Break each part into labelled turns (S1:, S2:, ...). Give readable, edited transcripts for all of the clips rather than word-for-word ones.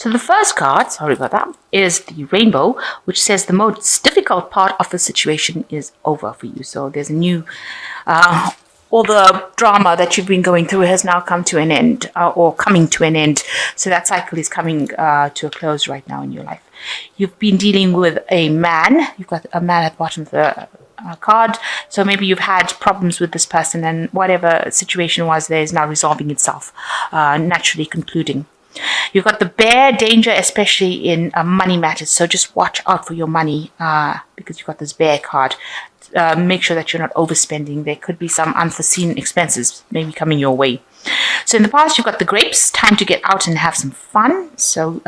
S1: So the first card, sorry about that, is the rainbow, which says the most difficult part of the situation is over for you. So there's a new, all the drama that you've been going through has now come to an end, or coming to an end. So that cycle is coming to a close right now in your life. You've been dealing with a man. You've got a man at the bottom of the card. So maybe you've had problems with this person, and whatever situation was there is now resolving itself, naturally concluding. You've got the bear, danger, especially in money matters. So just watch out for your money, because you've got this bear card. Make sure that you're not overspending. There could be some unforeseen expenses maybe coming your way. So in the past, you've got the grapes, time to get out and have some fun. So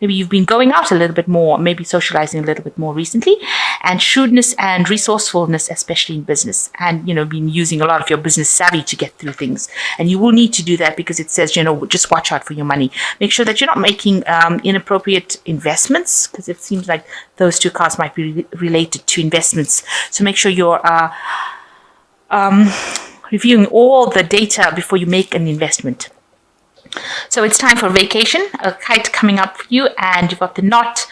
S1: maybe you've been going out a little bit more, maybe socializing a little bit more recently. And shrewdness and resourcefulness, especially in business. And, been using a lot of your business savvy to get through things. And you will need to do that because it says, just watch out for your money. Make sure that you're not making inappropriate investments, because it seems like those two cards might be related to investments. So make sure you're reviewing all the data before you make an investment. So it's time for vacation, a kite coming up for you, and you've got the knot.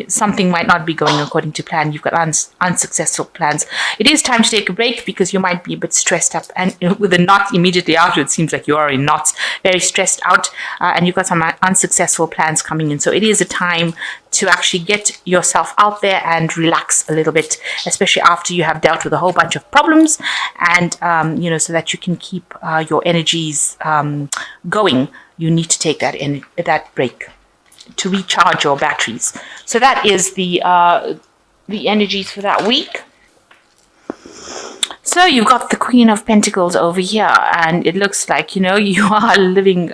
S1: Something might not be going according to plan. You've got unsuccessful plans. It is time to take a break because you might be a bit stressed up, and with the knot immediately after, it seems like you are in knots, very stressed out, and you've got some unsuccessful plans coming in. So it is a time to actually get yourself out there and relax a little bit, especially after you have dealt with a whole bunch of problems, and so that you can keep your energies going. You need to take that break to recharge your batteries. So that is the energies for that week. So you've got the Queen of Pentacles over here, and it looks like you are living.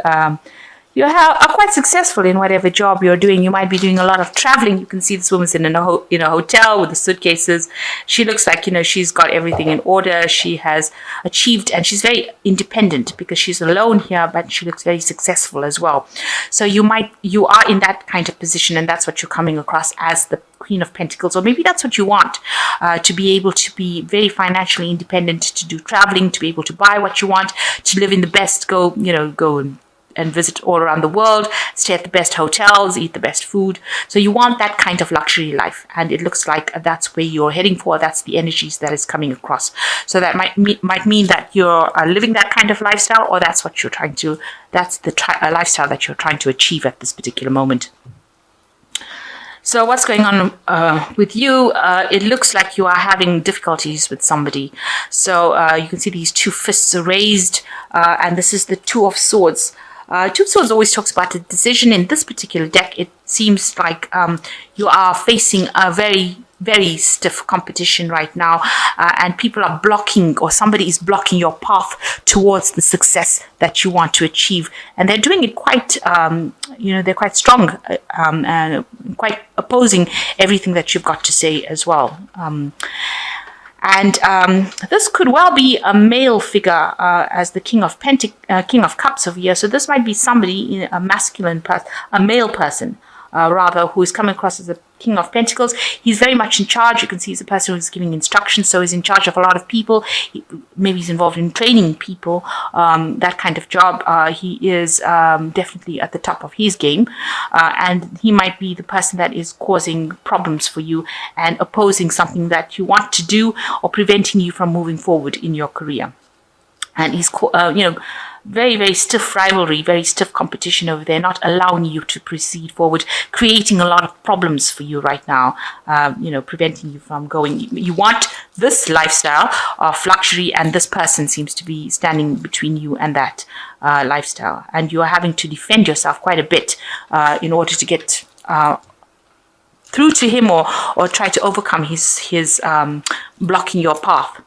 S1: You are quite successful in whatever job you're doing. You might be doing a lot of traveling. You can see this woman's in a hotel with the suitcases. She looks like, she's got everything in order. She has achieved, and she's very independent because she's alone here, but she looks very successful as well. So you are in that kind of position, and that's what you're coming across as the Queen of Pentacles, or maybe that's what you want, to be able to be very financially independent, to do traveling, to be able to buy what you want, to live in the best, go and visit all around the world, stay at the best hotels, eat the best food. So you want that kind of luxury life, and it looks like that's where you're heading for. That's the energies that is coming across. So that might mean that you're living that kind of lifestyle, or that's what you're trying to. That's the lifestyle that you're trying to achieve at this particular moment. So what's going on with you? It looks like you are having difficulties with somebody. So you can see these two fists are raised, and this is the Two of Swords. Two of Swords always talks about a decision. In this particular deck, it seems like you are facing a very, very stiff competition right now, and people are blocking, or somebody is blocking your path towards the success that you want to achieve. And they're doing it quite, they're quite strong, and quite opposing everything that you've got to say as well. And this could well be a male figure, as the King of Cups over here. So this might be somebody, a masculine person, a male person, rather, who is coming across as a King of Pentacles. He's very much in charge. You can see he's a person who's giving instructions, so he's in charge of a lot of people. Maybe he's involved in training people, that kind of job. He is definitely at the top of his game, and he might be the person that is causing problems for you and opposing something that you want to do, or preventing you from moving forward in your career. And he's, very, very stiff rivalry, very stiff competition over there, not allowing you to proceed forward, creating a lot of problems for you right now, preventing you from going. You want this lifestyle of luxury, and this person seems to be standing between you and that lifestyle. And you are having to defend yourself quite a bit in order to get through to him, or try to overcome his blocking your path.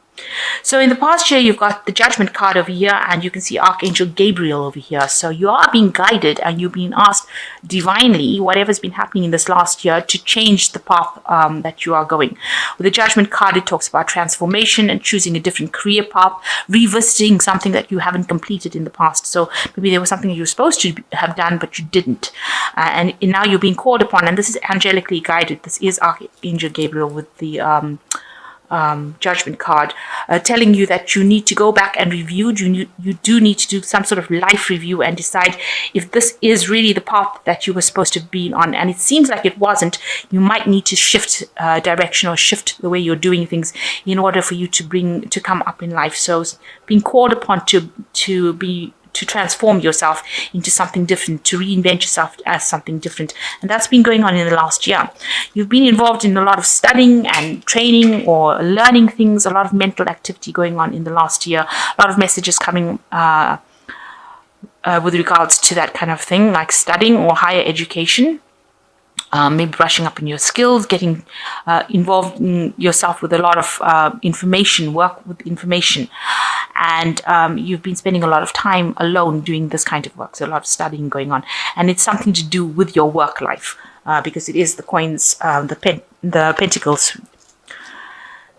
S1: So in the past year, you've got the Judgment card over here, and you can see Archangel Gabriel over here. So you are being guided, and you're being asked divinely, whatever's been happening in this last year, to change the path that you are going. With the Judgment card, it talks about transformation and choosing a different career path, revisiting something that you haven't completed in the past. So maybe there was something you were supposed to have done, but you didn't. And now you're being called upon, and this is angelically guided. This is Archangel Gabriel with the Judgment card, telling you that you need to go back and review. You do need to do some sort of life review and decide if this is really the path that you were supposed to have been on. And it seems like it wasn't. You might need to shift direction or shift the way you're doing things in order for you to come up in life. So being called upon to transform yourself into something different, to reinvent yourself as something different. And that's been going on in the last year. You've been involved in a lot of studying and training or learning things, a lot of mental activity going on in the last year, a lot of messages coming with regards to that kind of thing, like studying or higher education. Maybe brushing up on your skills, getting involved in yourself with a lot of information, work with information. And you've been spending a lot of time alone doing this kind of work, so a lot of studying going on. And it's something to do with your work life, because it is the coins, the pentacles.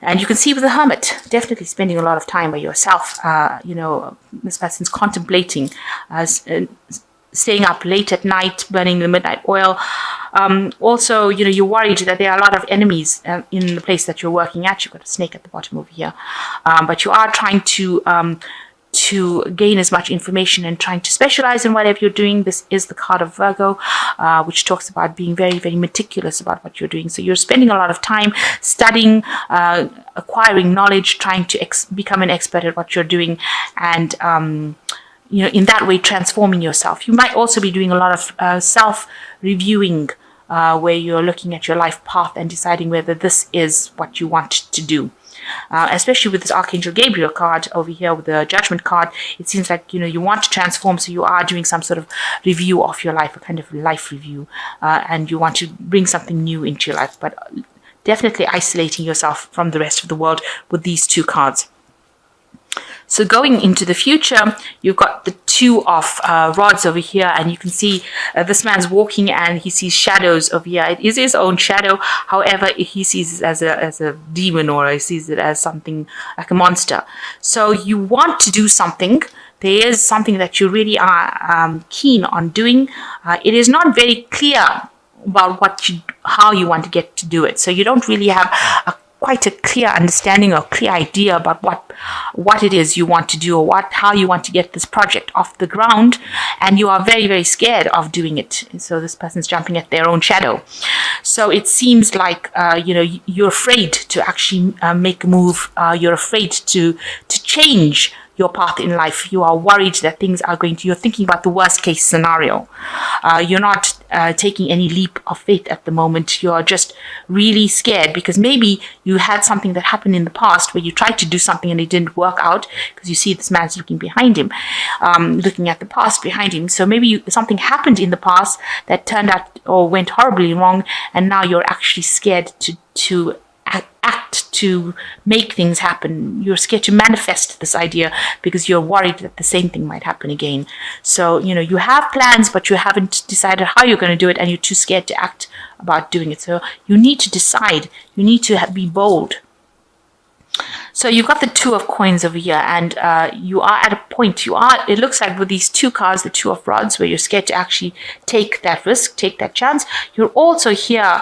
S1: And you can see with the Hermit, definitely spending a lot of time by yourself. This person's contemplating, staying up late at night, burning the midnight oil. Also, you're worried that there are a lot of enemies in the place that you're working at. You've got a snake at the bottom over here. But you are trying to gain as much information and trying to specialize in whatever you're doing. This is the card of Virgo, which talks about being very, very meticulous about what you're doing. So you're spending a lot of time studying, acquiring knowledge, trying to become an expert at what you're doing, and in that way transforming yourself. You might also be doing a lot of self-reviewing, where you're looking at your life path and deciding whether this is what you want to do. Especially with this Archangel Gabriel card over here with the Judgment card, it seems like you want to transform, so you are doing some sort of review of your life, a kind of life review, and you want to bring something new into your life, but definitely isolating yourself from the rest of the world with these two cards. So going into the future, you've got the Two of Rods over here, and you can see this man's walking and he sees shadows over here. It is his own shadow. However, he sees it as a demon, or he sees it as something like a monster. So you want to do something. There is something that you really are keen on doing. It is not very clear about how you want to get to do it. So you don't really have quite a clear understanding or clear idea about what it is you want to do, or how you want to get this project off the ground, and you are very, very scared of doing it. So this person's jumping at their own shadow. So it seems like you're afraid to actually make a move. You're afraid to change your path in life. You are worried that things are you're thinking about the worst case scenario. You're not taking any leap of faith at the moment. You're just really scared because maybe you had something that happened in the past where you tried to do something and it didn't work out, because you see this man's looking behind him, looking at the past behind him. So maybe something happened in the past that turned out or went horribly wrong, and now you're actually scared to act to make things happen. You're scared to manifest this idea because you're worried that the same thing might happen again. So, you have plans, but you haven't decided how you're going to do it, and you're too scared to act about doing it. So you need to decide. You need to be bold. So you've got the Two of Coins over here, and you are at a point, it looks like with these two cards, the Two of Rods, where you're scared to actually take that risk, take that chance. You're also here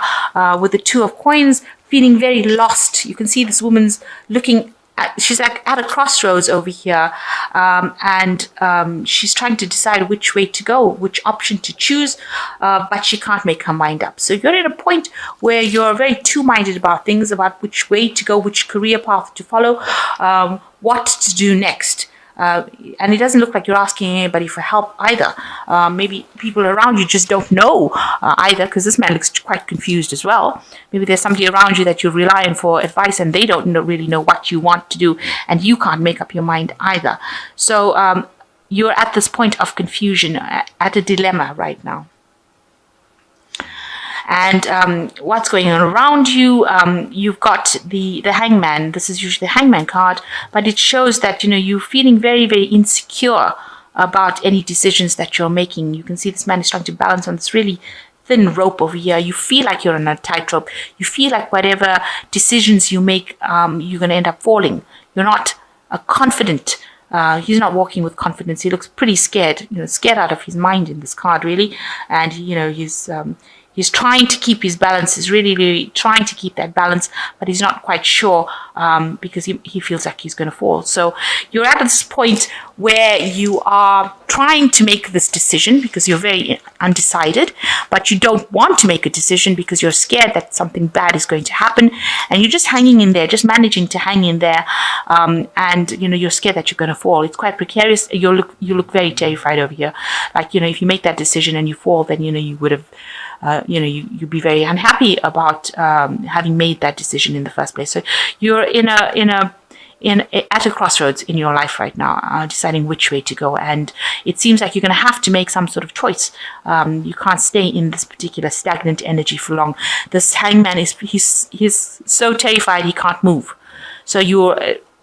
S1: with the Two of Coins, feeling very lost. You can see this woman's looking she's like at a crossroads over here, and she's trying to decide which way to go, which option to choose, but she can't make her mind up. So you're at a point where you're very two-minded about things, about which way to go, which career path to follow, what to do next. And it doesn't look like you're asking anybody for help either. Maybe people around you just don't know either, because this man looks quite confused as well. Maybe there's somebody around you that you rely on for advice, and they don't really know what you want to do, and you can't make up your mind either. So you're at this point of confusion, at a dilemma right now. And what's going on around you, you've got the Hangman. This is usually the Hangman card, but it shows that, you're feeling very, very insecure about any decisions that you're making. You can see this man is trying to balance on this really thin rope over here. You feel like you're on a tightrope. You feel like whatever decisions you make, you're going to end up falling. You're not confident. He's not walking with confidence. He looks pretty scared, scared out of his mind in this card, really. And, He's trying to keep his balance. He's really, really trying to keep that balance, but he's not quite sure because he feels like he's going to fall. So you're at this point where you are trying to make this decision because you're very undecided, but you don't want to make a decision because you're scared that something bad is going to happen, and you're just hanging in there, just managing to hang in there, and you're scared that you're going to fall. It's quite precarious. You look very terrified over here. Like, if you make that decision and you fall, then you would have. You'd be very unhappy about having made that decision in the first place. So you're at a crossroads in your life right now, deciding which way to go, and it seems like you're going to have to make some sort of choice. You can't stay in this particular stagnant energy for long. This hangman he's so terrified he can't move. So you're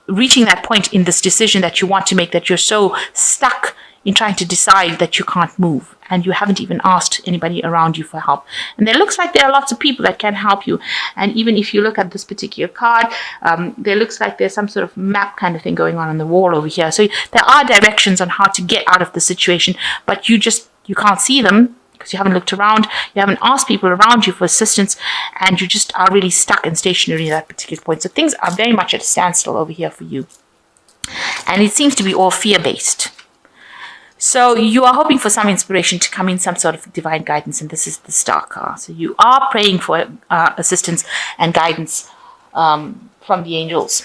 S1: reaching that point in this decision that you want to make, that you're so stuck in trying to decide that you can't move, and you haven't even asked anybody around you for help. And there looks like there are lots of people that can help you. And even if you look at this particular card, there looks like there's some sort of map kind of thing going on the wall over here. So there are directions on how to get out of the situation, but you can't see them because you haven't looked around, you haven't asked people around you for assistance, and you just are really stuck and stationary at that particular point. So things are very much at a standstill over here for you. And it seems to be all fear-based. So you are hoping for some inspiration to come in, some sort of divine guidance, and this is the Star card. So you are praying for assistance and guidance from the angels.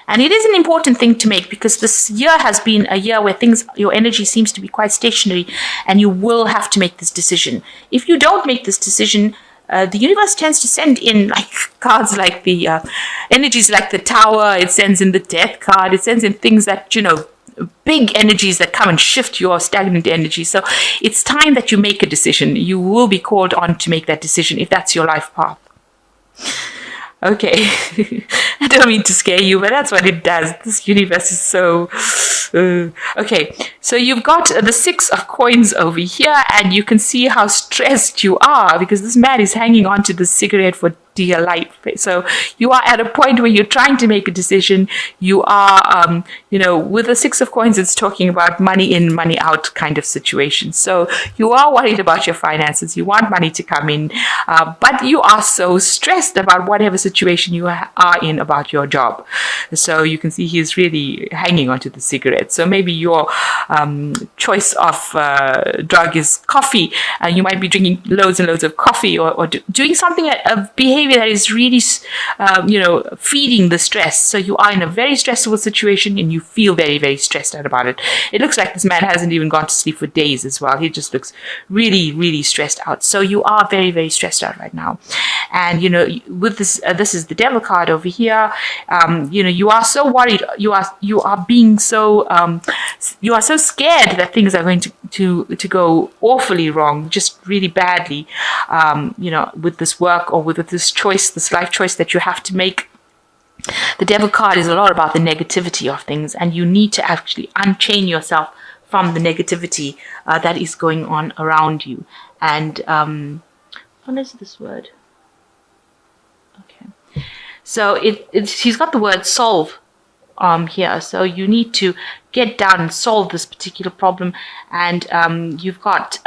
S1: And it is an important thing to make, because this year has been a year where your energy seems to be quite stationary, and you will have to make this decision. If you don't make this decision, the universe tends to send in cards like the energies like the Tower. It sends in the Death card. It sends in things that, big energies that come and shift your stagnant energy. So it's time that you make a decision. You will be called on to make that decision if that's your life path. Okay, I don't mean to scare you, but that's what it does. This universe is so... Okay, so you've got the 6 of coins over here, and you can see how stressed you are because this man is hanging on to the cigarette for dear life. So you are at a point where you're trying to make a decision. You are, with the 6 of coins, it's talking about money in, money out kind of situation. So you are worried about your finances. You want money to come in, but you are so stressed about whatever situation you are in about your job. So you can see he's really hanging onto the cigarette. So maybe your choice of drug is coffee, and you might be drinking loads and loads of coffee, or doing something, a behavior that is really, feeding the stress. So you are in a very stressful situation, and you feel very, very stressed out about it. It looks like this man hasn't even gone to sleep for days as well. He just looks really, really stressed out. So you are very, very stressed out right now. And, with this, this is the Devil card over here. You are so worried. You are being so, you are so scared that things are going to go awfully wrong, just really badly, with this work or with this choice, this life choice that you have to make. The Devil card is a lot about the negativity of things, and you need to actually unchain yourself from the negativity that is going on around you. And what is this word? Okay, so he's got the word solve here. So you need to get down and solve this particular problem, and you've got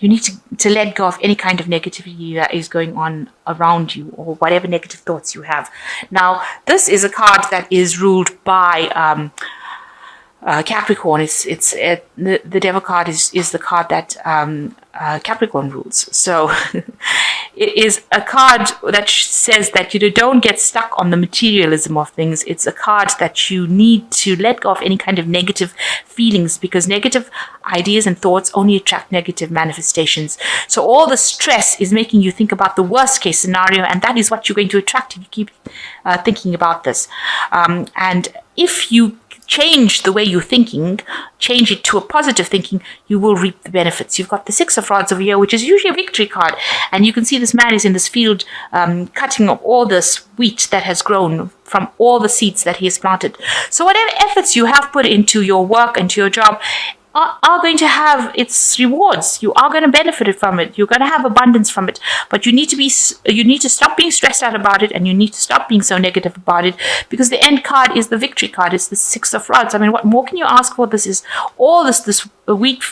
S1: you need to let go of any kind of negativity that is going on around you, or whatever negative thoughts you have. Now, this is a card that is ruled by Capricorn. The Devil card is the card that Capricorn rules. So it is a card that says that you don't get stuck on the materialism of things. It's a card that you need to let go of any kind of negative feelings, because negative ideas and thoughts only attract negative manifestations. So all the stress is making you think about the worst case scenario, and that is what you're going to attract if you keep thinking about this. And if you change the way you're thinking, change it to a positive thinking, you will reap the benefits. You've got the 6 of Rods over here, which is usually a victory card. And you can see this man is in this field cutting up all this wheat that has grown from all the seeds that he has planted. So whatever efforts you have put into your work and to your job, are going to have its rewards. You are going to benefit from it. You're going to have abundance from it. But you need to stop being stressed out about it, and you need to stop being so negative about it, because the end card is the victory card. It's the Six of Rods. I mean, what more can you ask for? This is all this week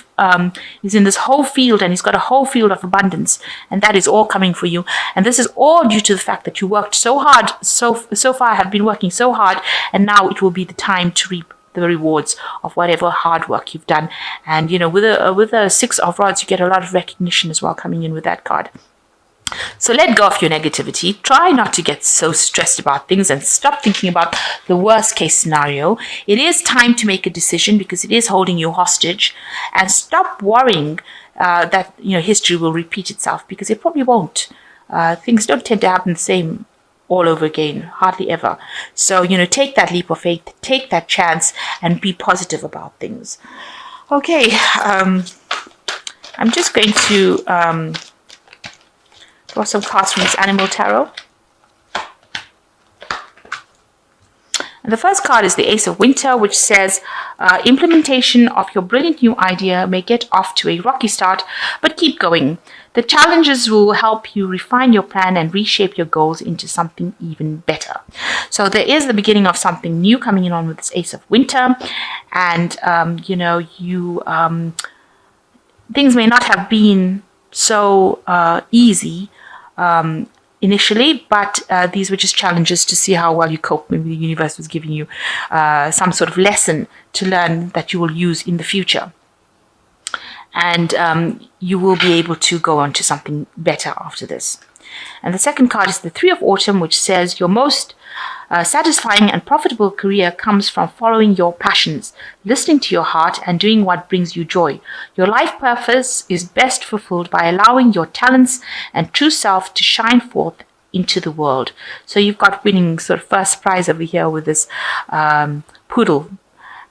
S1: is in this whole field, and he's got a whole field of abundance, and that is all coming for you. And this is all due to the fact that you worked so hard, so far have been working so hard, and now it will be the time to reap the rewards of whatever hard work you've done. And with a Six of Rods, you get a lot of recognition as well coming in with that card. So let go of your negativity. Try not to get so stressed about things, and stop thinking about the worst case scenario. It is time to make a decision, because it is holding you hostage. And stop worrying that history will repeat itself, because it probably won't. Things don't tend to happen the same all over again, hardly ever. So take that leap of faith, take that chance, and be positive about things. Okay, I'm just going to draw some cards from this Animal Tarot. And the first card is the Ace of Winter, which says, implementation of your brilliant new idea may get off to a rocky start, but keep going. The challenges will help you refine your plan and reshape your goals into something even better. So there is the beginning of something new coming in on with this Ace of Winter. And, things may not have been so easy initially, but these were just challenges to see how well you cope. Maybe the universe was giving you some sort of lesson to learn that you will use in the future. And you will be able to go on to something better after this. And the second card is the Three of Autumn, which says your most satisfying and profitable career comes from following your passions, listening to your heart, and doing what brings you joy. Your life purpose is best fulfilled by allowing your talents and true self to shine forth into the world. So you've got winning sort of first prize over here with this poodle.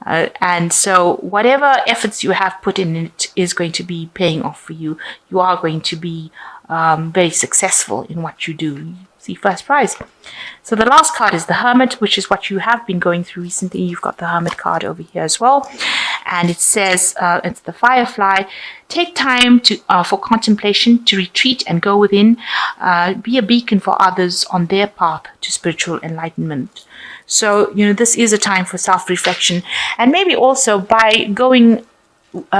S1: And so whatever efforts you have put in it is going to be paying off for you. You are going to be very successful in what you do. See, first prize. So the last card is the Hermit, which is what you have been going through recently. You've got the Hermit card over here as well. And it says, it's the Firefly. Take time for contemplation, to retreat and go within. Be a beacon for others on their path to spiritual enlightenment. So, this is a time for self-reflection. And maybe also by going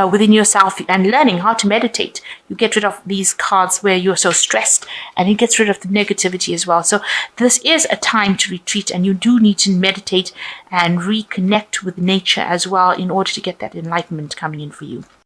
S1: within yourself and learning how to meditate, you get rid of these cards where you're so stressed, and it gets rid of the negativity as well. So this is a time to retreat, and you do need to meditate and reconnect with nature as well in order to get that enlightenment coming in for you.